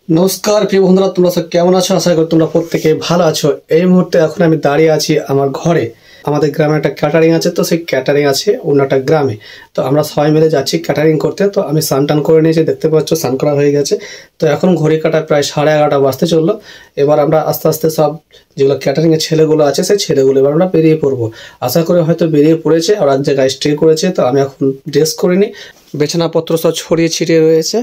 নমস্কার প্রিয় বন্ধুরা, তোমরা সব কেমন আছো? আশা করি তোমরা প্রত্যেকে ভালো আছো। এই মুহূর্তে এখন আমি দাঁড়িয়ে আছি আমার ঘরে। আমাদের গ্রামে একটা ক্যাটারিং আছে, তো সেই ক্যাটারিং আছে অন্য একটা গ্রামে। তো আমরা সবাই মিলে যাচ্ছি ক্যাটারিং করতে। তো আমি স্নান টান করে নিয়েছি, দেখতে পাচ্ছ স্নান করা হয়ে গেছে। তো এখন ঘড়ি কাটা প্রায় 11:30 বাজতে চললো। এবার আমরা আস্তে আস্তে সব যেগুলো ক্যাটারিংয়ের ছেলেগুলো আছে সেই ছেলেগুলো এবার আমরা বেরিয়ে পড়বো। আশা করি হয়তো বেরিয়ে পড়েছে আর এক জায়গায় স্টে করেছে। তো আমি এখন ড্রেস করিনি, বিছানাপত্র সব ছড়িয়ে ছিটিয়ে রয়েছে।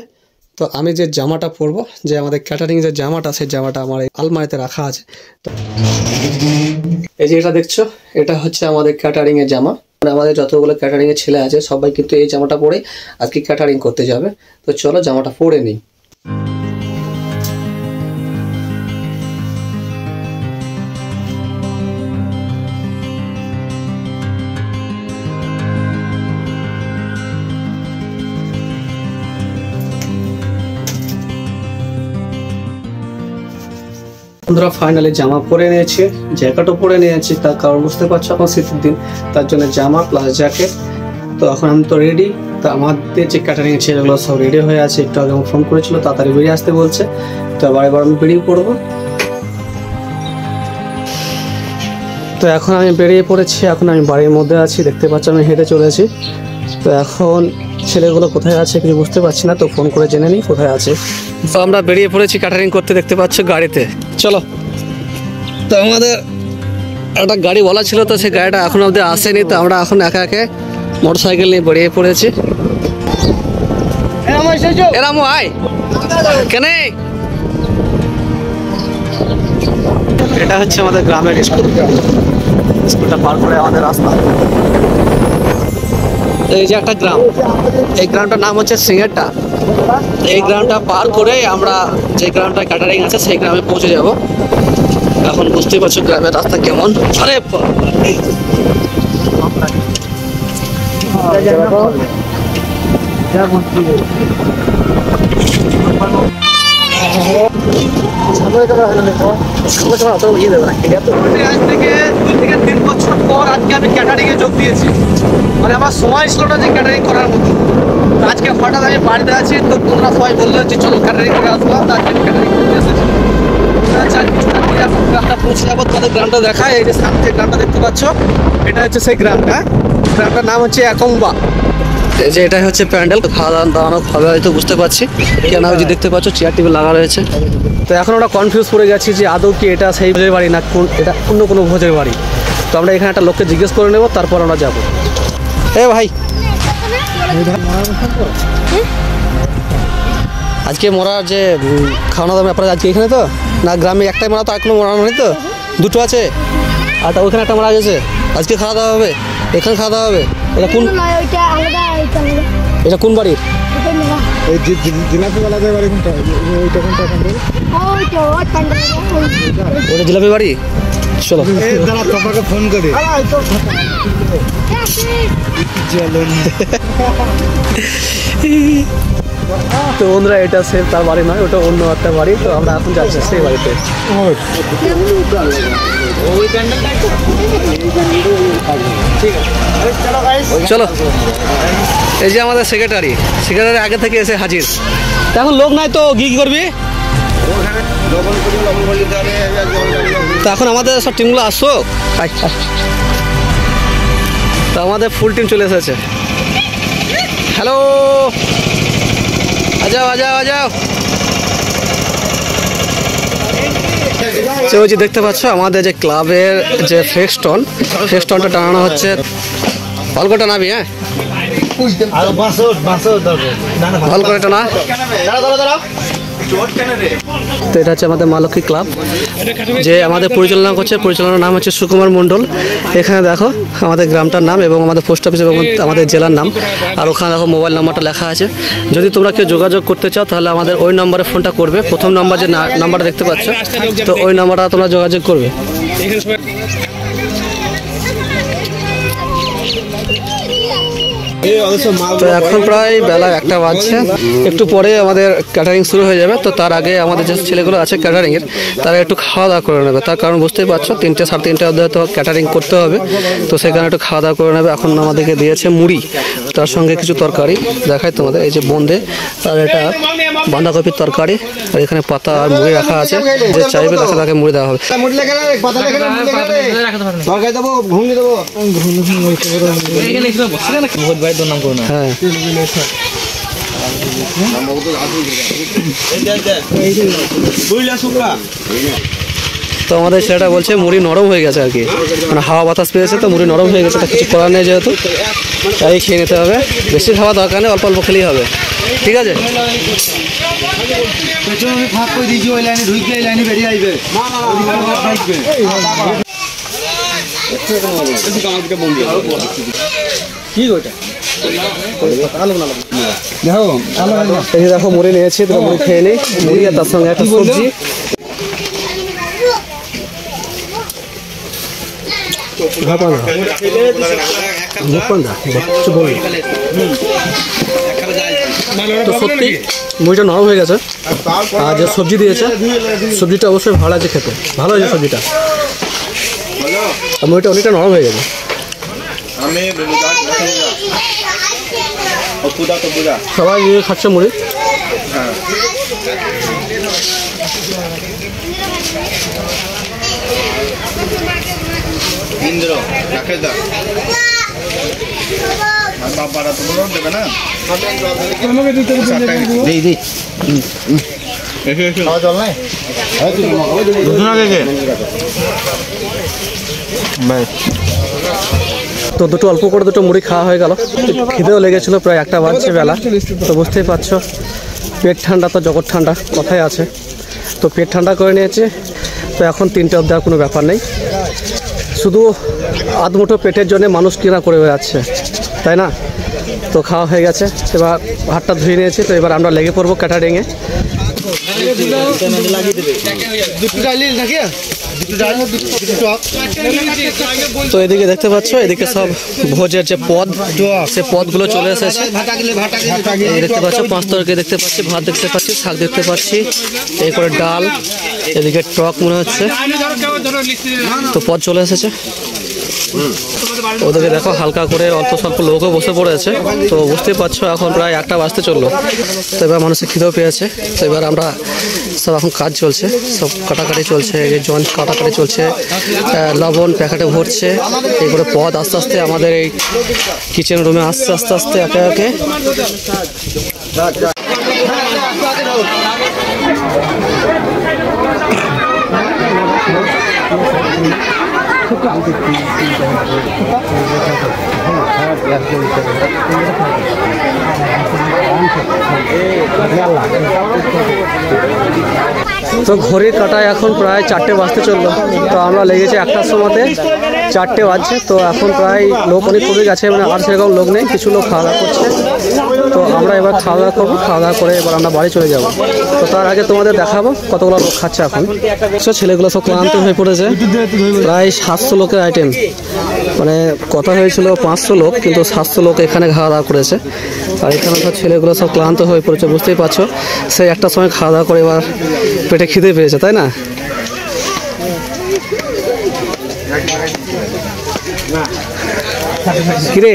তো আমি যে জামাটা পরবো, যে আমাদের ক্যাটারিং যে জামাটা, সেই জামাটা আমার এই আলমারিতে রাখা আছে। তো এই যে এটা দেখছো, এটা হচ্ছে আমাদের ক্যাটারিং এর জামা। মানে আমাদের যতগুলো ক্যাটারিং এর ছেলে আছে সবাই কিন্তু এই জামাটা পরে আজকে ক্যাটারিং করতে যাবে। তো চলো জামাটা পরে নিই। বন্ধুরা ফাইনালি জামা পরে নিয়েছি, জ্যাকেটও পরে নিয়েছি। তার কারণ বুঝতে পারছো, এখন শীতের দিন, তার জন্য জামা প্লাস জ্যাকেট। তো এখন আমি তো রেডি। তো আমাদের যে ক্যাটারিং ছেলেগুলো সব রেডি হয়ে আছে। একটু আগে ফোন করেছিল, তাড়াতাড়ি বেরিয়ে আসতে বলছে। তো এবার আমি বেরিয়ে পড়বো। তো এখন আমি বেরিয়ে পড়েছি। এখন আমি বাড়ির মধ্যে আছি, দেখতে পাচ্ছ আমি হেঁটে চলেছি। তো এখন ছেলেগুলো কোথায় আছে কিছু বুঝতে পারছি না, তো ফোন করে জেনে নিই কোথায় আছে। তো আমরা বেরিয়ে পড়েছি ক্যাটারিং করতে, দেখতে পাচ্ছ গাড়িতে। চলো। তো আমাদের একটা গাড়ি বলা ছিল, তো সেই গাড়িটা এখন অবধি আসেনি। তো আমরা এখন একে একে মোটর সাইকেল নিয়ে বেরিয়ে পড়েছি। এরাম আয় কেন, এটা হচ্ছে আমাদের গ্রামের স্কুল। স্কুলটা পার করে আমাদের রাস্তা। এই যে একটা গ্রাম, এই গ্রামটার নাম হচ্ছে সিঙ্গারটা। এই গ্রামটা পার করে আমরা যে গ্রামটা ক্যাটারিং আছে সেই গ্রামে পৌঁছে যাব। এখন বুঝতেই পারছো গ্রামের রাস্তা কেমন। আরে আজ থেকে 2 থেকে 3 বছর পর আজকে আমি ক্যাটারিং এ যোগ দিয়েছি। মানে আমার সময় ছিল না যে ক্যাটারিং করার মতো। আজকে হঠাৎ আমি বাড়িতে আছি, তো তোমরা সবাই বললো যে চলো ক্যাটারিং করে আসবো। আজকে ক্যাটারিং করতে এসেছি। গ্রামটা পৌঁছে যাবো, তাদের গ্রামটা দেখায়। এই যে সামনে যে গ্রামটা দেখতে পাচ্ছ, এটা হচ্ছে সেই গ্রামটা। গ্রামটার নাম হচ্ছে একম্বা। এই যে এটাই হচ্ছে প্যান্ডেল। খাওয়া দাওয়ানো হবে হয়তো, বুঝতে পারছি কেন। ওই যে দেখতে পাচ্ছ চেয়ার টেবিল লাগা রয়েছে। তো এখন আমরা কনফিউজ পড়ে গেছি যে আদৌ কি এটা সেই ভোজের বাড়ি না এটা অন্য কোনো ভোজের বাড়ি। তো আমরা এখানে একটা লোককে জিজ্ঞেস করে নেব, তারপর আমরা যাবো। এ ভাই, আজকে মরার যে খাওয়ানো দাওয়া ব্যাপারে আজকে এখানে তো না, গ্রামে একটাই মারা, তো আর কোনো মরানো নেই তো? দুটো আছে, আর ওখানে একটা মারা গেছে। আজকে খাওয়া দাওয়া হবে, এখানে খাওয়া দাওয়া হবে। এটা কোন, এটা কোন বাড়ির? ওটা জিলাপি বাড়ি। চলো ফোন করে তো বন্ধুরা, এটা সে তার বাড়ি নয়, ওটা অন্য একটা বাড়ি। তো আমরা এখন যাচ্ছি সেই বাড়িতে। চলো। এই যে আমাদের সেক্রেটারি আগে থেকে এসে হাজির। এখন লোক নাই তো কি করবি? তো এখন আমাদের সব টিমগুলো আসো। তো আমাদের ফুল টিম চলে এসেছে। হ্যালো, আজাও আজাও আজাও। ওই যে দেখতে পাচ্ছ আমাদের যে ক্লাবের যে ফেস্টনটা টানানো হচ্ছে। ভালো করে টানাবি, হ্যাঁ ভালো করে টানা। তো এটা হচ্ছে আমাদের মা লক্ষ্মী ক্লাব, যে আমাদের পরিচালনা করছে। পরিচালনার নাম হচ্ছে সুকুমার মণ্ডল। এখানে দেখো আমাদের গ্রামটার নাম এবং আমাদের পোস্ট অফিস এবং আমাদের জেলার নাম। আর ওখানে দেখো মোবাইল নাম্বারটা লেখা আছে। যদি তোমরা কেউ যোগাযোগ করতে চাও তাহলে আমাদের ওই নম্বরে ফোনটা করবে। প্রথম নাম্বার যে নাম্বারটা দেখতে পাচ্ছ, তো ওই নাম্বারটা তোমরা যোগাযোগ করবে। তো এখন প্রায় বেলা 1টা বাজছে, একটু পরে আমাদের ক্যাটারিং শুরু হয়ে যাবে। তো তার আগে আমাদের যে ছেলেগুলো আছে ক্যাটারিংয়ের, তারা একটু খাওয়া দাওয়া করে নেবে। তার কারণ বুঝতেই পারছো 3টে সাড়ে 3টার মধ্যে তো ক্যাটারিং করতে হবে, তো সেখানে একটু খাওয়া দাওয়া করে নেবে। এখন আমাদেরকে দিয়েছে মুড়ি, তার সঙ্গে কিছু তরকারি দেখায় তোমাদের, এই যে বোঁদে, আর এটা বাঁধাকপির তরকারি, আর এখানে পাতা আর মুড়ি রাখা আছে। যে চাইবে তাকে মুড়ি দেওয়া হবে। হ্যাঁ, তো আমাদের ছেলেটা বলছে মুড়ি নরম হয়ে গেছে আর কি, মানে হাওয়া বাতাস পেয়েছে তো মুড়ি নরম হয়ে গেছে। তা কিছু করার নেই, যেহেতু তাই খেয়ে নিতে হবে। বেশি খাওয়া দরকার নেই, অল্প অল্প খেলেই হবে, ঠিক আছে? দেখো মুড়ি নিয়েছি, তো মুড়ি খেয়ে নিই, মুড়ি আর তার সঙ্গে একটা সবজি। তো সত্যি মুড়িটা নরম হয়ে গেছে, আর যে সবজি দিয়েছে সবজিটা অবশ্যই ভালো আছে, খেতে ভালো হয়েছে সবজিটা, আর মুড়িটা অনেকটা নরম হয়ে গেছে। সবাই খাচ্ছে মুড়ি। তো দুটো অল্প করে দুটো মুড়ি খাওয়া হয়ে গেল, খিদেও লেগেছিলো, প্রায় 1টা বাজছে বেলা। তো বুঝতেই পারছো পেট ঠান্ডা তো জগৎ ঠান্ডা কথাই আছে, তো পেট ঠান্ডা করে নিয়েছে। তো এখন 3টে অবধি আর কোনো ব্যাপার নেই, শুধু আধমুঠো পেটের জন্য মানুষ কিনা করে বেড়াচ্ছে, তাই না? তো খাওয়া হয়ে গেছে, এবার হাতটা ধুয়ে নিয়েছি। তো এবার আমরা লেগে পড়বো ক্যাটারিংয়ে। তো এদিকে দেখতে পাচ্ছ, এদিকে সব ভোজের যে পদ, সে পদগুলো চলে এসেছে। দেখতে পাচ্ছ 5 তরকারি দেখতে পাচ্ছি, ভাত দেখতে পাচ্ছি, শাক দেখতে পাচ্ছি, এই করে ডাল, এদিকে টক মনে হচ্ছে। তো পদ চলে এসেছে। ওদেরকে দেখো হালকা করে অল্প স্বল্প লোকও বসে পড়েছে। তো বুঝতেই পারছো এখন প্রায় 1টা বাজতে চললো। তো এবার মানুষের খিদেও পেয়েছে। তো এবার আমরা সব এখন কাজ চলছে, সব কাটাকাটি চলছে, জন কাটাকাটি চলছে, লবণ প্যাকেটে ভরছে, এই করে পদ আস্তে আস্তে আমাদের এই কিচেন রুমে আসছে, আস্তে আস্তে একে একে। তো ঘড়ির কাটায় এখন প্রায় 4টে বাজতে চললো। তো আমরা লেগেছি 1টার সময়তে, 4টে বাজছে। তো এখন প্রায় লোক অনেক কমে গেছে, মানে আর সেরকম লোক নেই, কিছু লোক খাওয়া দাওয়া করছে। তো আমরা এবার খাওয়া দাওয়া করবো, খাওয়া দাওয়া করে এবার আমরা বাড়ি চলে যাবো। তো তার আগে তোমাদের দেখাবো কতগুলো লোক খাচ্ছে এখন। ছেলেগুলো সব ক্লান্ত হয়ে পড়েছে, প্রায় 700 লোকের আইটেম, মানে কথা হয়েছিল 500 লোক, কিন্তু 700 লোক এখানে খাওয়া দাওয়া করেছে। আর এখানে তো ছেলেগুলো সব ক্লান্ত হয়ে পড়েছে, বুঝতেই পারছো। সেই 1টার সময় খাওয়া দাওয়া করে এবার পেটে খিদে পেয়েছে, তাই না? কিরে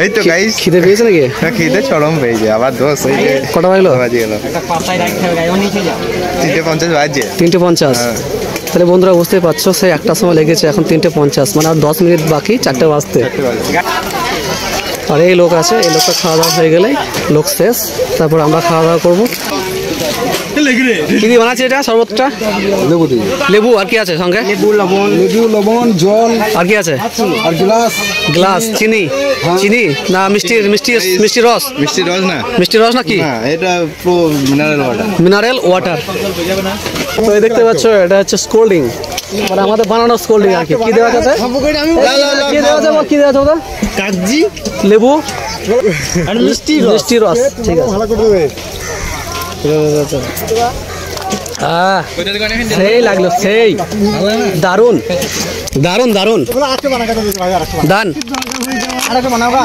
এই তো গাইস খিদে পেয়েছে নাকি? খিদে চরম পেয়েছে, আবার দোষ এই যে কটা বাজলো? বাজে গেল 3:50 বাজছে। 3:50। তাহলে বন্ধুরা বুঝতেই পারছো সেই 1টার সময় লেগেছে, এখন 3:50, মানে আর 10 মিনিট বাকি 4টে বাজতে। আর এই লোক আছে, এই লোকটা খাওয়া দাওয়া হয়ে গেলে লোক শেষ, তারপর আমরা খাওয়া দাওয়া করবো। কি দিয়ে বানাচ্ছে এটা শরবতটা? লেবু দিয়ে। লেবু আর কি আছে সঙ্গে? লেবু লবণ জল আর কি আছে? আর গ্লাস চিনি। চিনি না মিষ্টি মিষ্টি মিষ্টি রস? মিষ্টি রস না, মিষ্টি রস নাকি? না এটা পুরো মিনারেল ওয়াটার। Mineral water. তো এই দেখতে পাচ্ছ এটা হচ্ছে স্কোল্ডিং, মানে আমাদের বানানো স্কোল্ডিং আর কি। কি দেওয়া আছে? কি দেওয়া আছে? কি দেওয়া আছে ওটা? কাগজি, লেবু আর মিষ্টি রস। ঠিক আছে, সেই লাগলো, সেই দারুন দারুন দারুন দান। আর একটু বানাও গা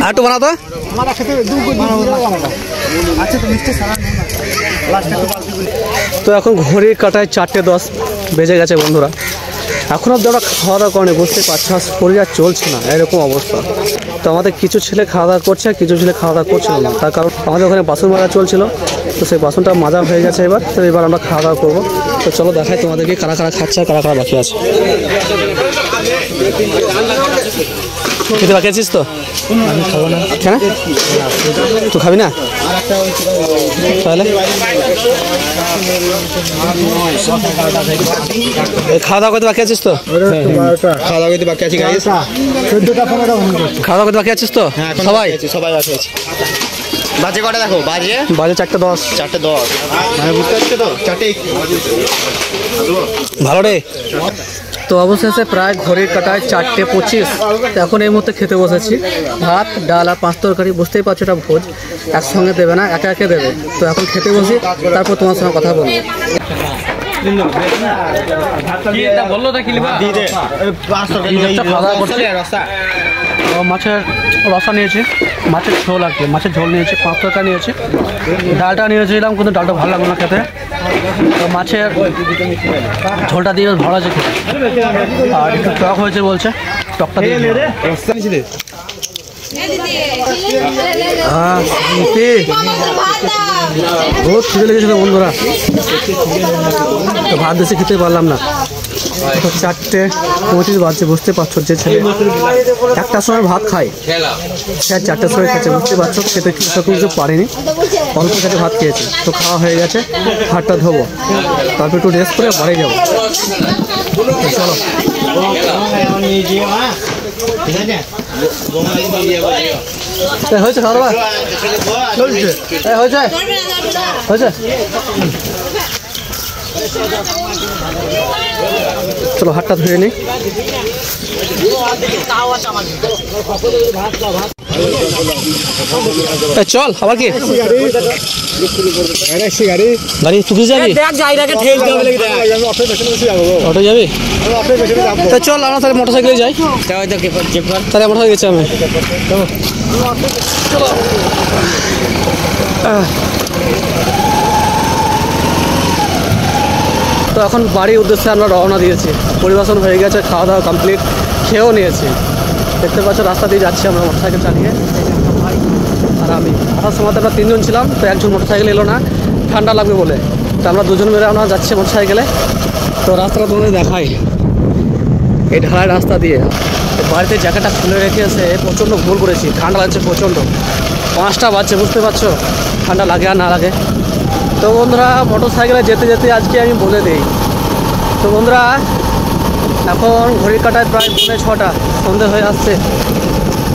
আর একটু বানাও তো। আমার খেতে দু আচ্ছা তো মিষ্টি সারা তো এখন ঘড়ির কাটায় 4:10 বেজে গেছে বন্ধুরা। এখন অব্দি আমরা খাওয়া দাওয়া করিনি, বুঝতে পারছি না, শরীর আর চলছে না, এরকম অবস্থা। তো আমাদের কিছু ছেলে খাওয়া দাওয়া করছে, কিছু ছেলে খাওয়া দাওয়া করছিল না, তার কারণ আমাদের ওখানে বাসন মাজা চলছিল। তো সেই বাসনটা মাজা হয়ে গেছে এবার। তো এবার আমরা খাওয়া দাওয়া করবো। তো চলো দেখাই তোমাদেরকে কারা কারা খাচ্ছে আর কারা কারা বাকি আছে। খেতে বাকি আছিস তো? আমি খাবো না কেন তুই খাবি না? তাহলে খাওয়া দাওয়া করতে বাকি আছিস তো? খাওয়া দাওয়া করতে বাকি আছি গাইস 14টা 15টা ফোন করছি খাওয়া দাওয়া করতে বাকি আছিস তো? সবাই সবাই বাকি আছে বাজে কটা দেখো বাজে 4:10 4:10 মানে বুঝতে পারছো তো 4টে ভালো রে। তো অবশেষে প্রায় ঘড়ির কাটায় 4:25। এখন এই মুহূর্তে খেতে বসেছি। ভাত, ডাল আর 5 তরকারি। বুঝতেই পারছো এটা ভোজ, একসঙ্গে দেবে না, একে একে দেবে। তো এখন খেতে বসি, তারপর তোমার সঙ্গে কথা বলবো। মাছের রসা নিয়েছি, মাছের ঝোল আর কি, মাছের ঝোল নিয়েছি, 5 তরকারি নিয়েছি, ডালটা নিয়েছিলাম কিন্তু ডালটা ভালো লাগলো না খেতে। তো মাছের ঝোলটা দিয়ে ভালো আছে খেতে। আর একটু টক হয়েছে বলছে, টকটা দিয়ে বহুত খিদে লেগেছিল বন্ধুরা। তো ভাত বেশি খেতে পারলাম না। 4:25 বাজছে, বুঝতে পারছো। যে ছেলে 1টার সময় ভাত খায়, সে 4টার সময় খাচ্ছে, বুঝতে পারছো। খেতে কিছু পারেনি, অল্প খেতে ভাত খেয়েছে। তো খাওয়া হয়ে গেছে, হাতটা ধোবো, তারপর একটু রেস্ট করে বাড়ি যাবো। চলো হয়েছে খাওয়া দাওয়া চলছে, হয়েছে হয়েছে। চলো হাতটা ধুয়ে নিই। চল আবার কি গাড়ি তুই যাবি? অটো যাবি? তা চল আমরা তাহলে মোটর সাইকেলে যাই। তাহলে মোটর সাইকেল গেছি আমি। চলো তো এখন বাড়ির উদ্দেশ্যে আমরা রওনা দিয়েছি। পরিবেশন হয়ে গেছে, খাওয়া দাওয়া কমপ্লিট, খেয়েও নিয়েছি। দেখতে পাচ্ছ রাস্তা দিয়ে যাচ্ছি আমরা মোটর সাইকেল চালিয়ে, ভাই আর আমি। আসার সময় আমরা 3জন ছিলাম, তো একজন মোটর সাইকেল এলো না, ঠান্ডা লাগবে বলে। তো আমরা 2জন মিলে আমরা যাচ্ছি মোটর সাইকেলে। তো রাস্তাটা তোমাদের দেখাই, এই ঢালাই রাস্তা দিয়ে। বাড়িতে জ্যাকেটটা খুলে রেখেছে, প্রচণ্ড ভুল করেছি, ঠান্ডা লাগছে প্রচণ্ড। 5টা বাজছে, বুঝতে পারছো ঠান্ডা লাগে আর না লাগে। তো বন্ধুরা মোটর সাইকেলে যেতে যেতে আজকে আমি বলে দিই। তো বন্ধুরা এখন ঘড়ির কাটায় প্রায় 6:30, সন্ধে হয়ে আসছে।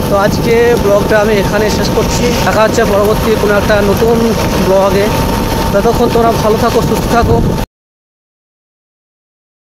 তো আজকে ব্লগটা আমি এখানে শেষ করছি। দেখা হচ্ছে পরবর্তী কোনো একটা নতুন ব্লগে। ততক্ষণ তোমরা ভালো থাকো, সুস্থ থাকো।